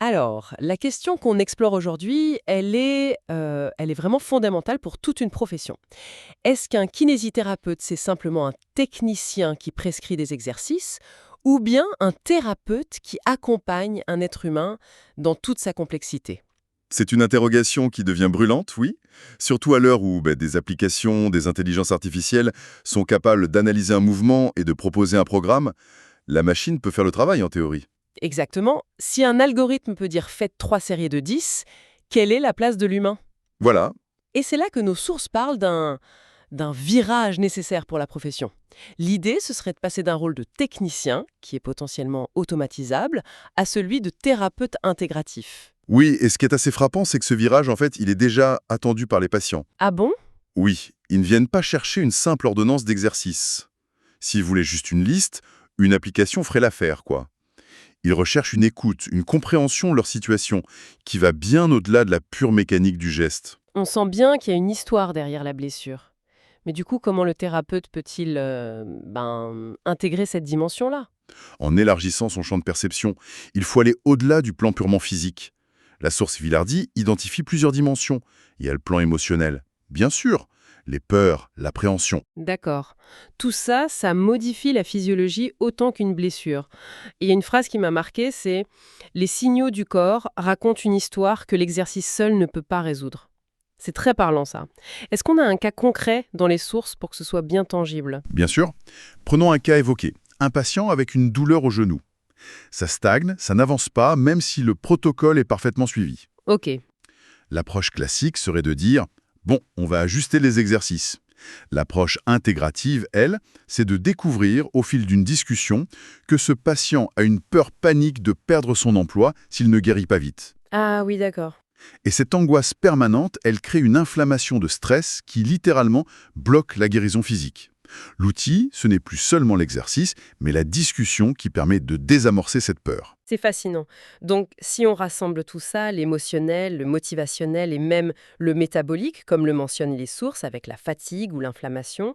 Alors, la question qu'on explore aujourd'hui, elle est vraiment fondamentale pour toute une profession. Est-ce qu'un kinésithérapeute, c'est simplement un technicien qui prescrit des exercices, ou bien un thérapeute qui accompagne un être humain dans toute sa complexité? C'est une interrogation qui devient brûlante, oui, surtout à l'heure où des applications, des intelligences artificielles sont capables d'analyser un mouvement et de proposer un programme. La machine peut faire le travail en théorie. Exactement. Si un algorithme peut dire faites 3 séries de 10, quelle est la place de l'humain? Voilà, Et c'est là que nos sources parlent d'un virage nécessaire pour la profession. L'idée, ce serait de passer d'un rôle de technicien, qui est potentiellement automatisable, à celui de thérapeute intégratif. oui, et ce qui est assez frappant, c'est que ce virage, en fait, il est déjà attendu par les patients. Ah bon? Oui, ils ne viennent pas chercher une simple ordonnance d'exercice. S'ils voulaient juste une liste, une application ferait l'affaire, quoi. Ils recherchent une écoute, une compréhension de leur situation, qui va bien au-delà de la pure mécanique du geste. On sent bien qu'il y a une histoire derrière la blessure. Mais du coup, comment le thérapeute peut-il intégrer cette dimension-là? En élargissant son champ de perception, il faut aller au-delà du plan purement physique. La source Villardi identifie plusieurs dimensions. Il y a le plan émotionnel, bien sûr, les peurs, l'appréhension. D'accord. Tout ça, ça modifie la physiologie autant qu'une blessure. Et il y a une phrase qui m'a marquée, c'est «Les signaux du corps racontent une histoire que l'exercice seul ne peut pas résoudre». C'est très parlant ça. Est-ce qu'on a un cas concret dans les sources pour que ce soit bien tangible? Bien sûr, prenons un cas évoqué. Un patient avec une douleur au genou. Ça stagne, ça n'avance pas, même si le protocole est parfaitement suivi. Ok, L'approche classique serait de dire bon, on va ajuster les exercices. L'approche intégrative, elle, c'est de découvrir, au fil d'une discussion, que ce patient a une peur panique de perdre son emploi s'il ne guérit pas vite. ah oui, d'accord. Et cette angoisse permanente, elle crée une inflammation de stress qui, littéralement, bloque la guérison physique. L'outil, ce n'est plus seulement l'exercice, mais la discussion qui permet de désamorcer cette peur. C'est fascinant. Donc, si on rassemble tout ça, l'émotionnel, le motivationnel et même le métabolique, comme le mentionnent les sources avec la fatigue ou l'inflammation,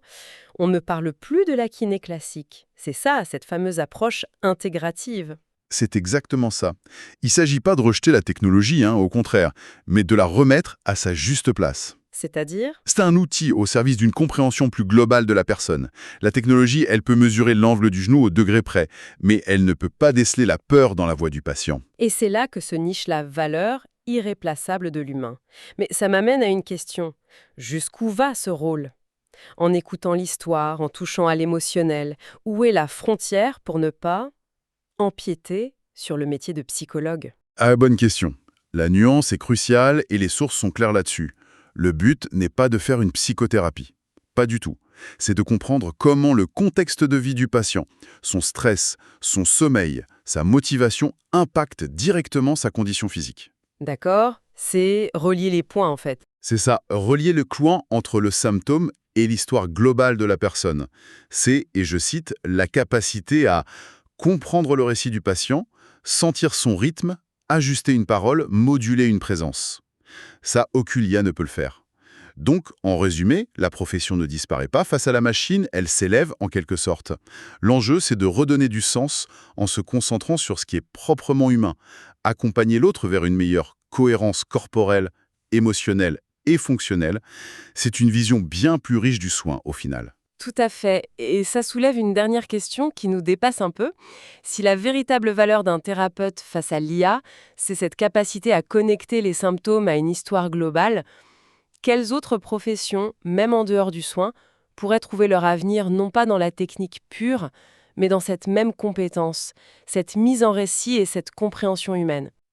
on ne parle plus de la kiné classique. C'est ça, cette fameuse approche intégrative. C'est exactement ça. Il ne s'agit pas de rejeter la technologie, au contraire, mais de la remettre à sa juste place. C'est-à-dire? C'est un outil au service d'une compréhension plus globale de la personne. La technologie, elle peut mesurer l'angle du genou au degré près, mais elle ne peut pas déceler la peur dans la voix du patient. Et c'est là que se niche la valeur irréplaçable de l'humain. Mais ça m'amène à une question. Jusqu'où va ce rôle? En écoutant l'histoire, en touchant à l'émotionnel, où est la frontière pour ne pas empiéter sur le métier de psychologue? Ah, bonne question. La nuance est cruciale et les sources sont claires là-dessus. Le but n'est pas de faire une psychothérapie. Pas du tout. C'est de comprendre comment le contexte de vie du patient, son stress, son sommeil, sa motivation impactent directement sa condition physique. D'accord? C'est relier les points en fait. C'est ça, relier le clouant entre le symptôme et l'histoire globale de la personne. C'est, et je cite, la capacité à comprendre le récit du patient, sentir son rythme, ajuster une parole, moduler une présence. Ça, aucune IA ne peut le faire. Donc, en résumé, la profession ne disparaît pas face à la machine, elle s'élève en quelque sorte. L'enjeu, c'est de redonner du sens en se concentrant sur ce qui est proprement humain, accompagner l'autre vers une meilleure cohérence corporelle, émotionnelle et fonctionnelle. C'est une vision bien plus riche du soin au final. Tout à fait. Et ça soulève une dernière question qui nous dépasse un peu. Si la véritable valeur d'un thérapeute face à l'IA, c'est cette capacité à connecter les symptômes à une histoire globale, quelles autres professions, même en dehors du soin, pourraient trouver leur avenir non pas dans la technique pure, mais dans cette même compétence, cette mise en récit et cette compréhension humaine?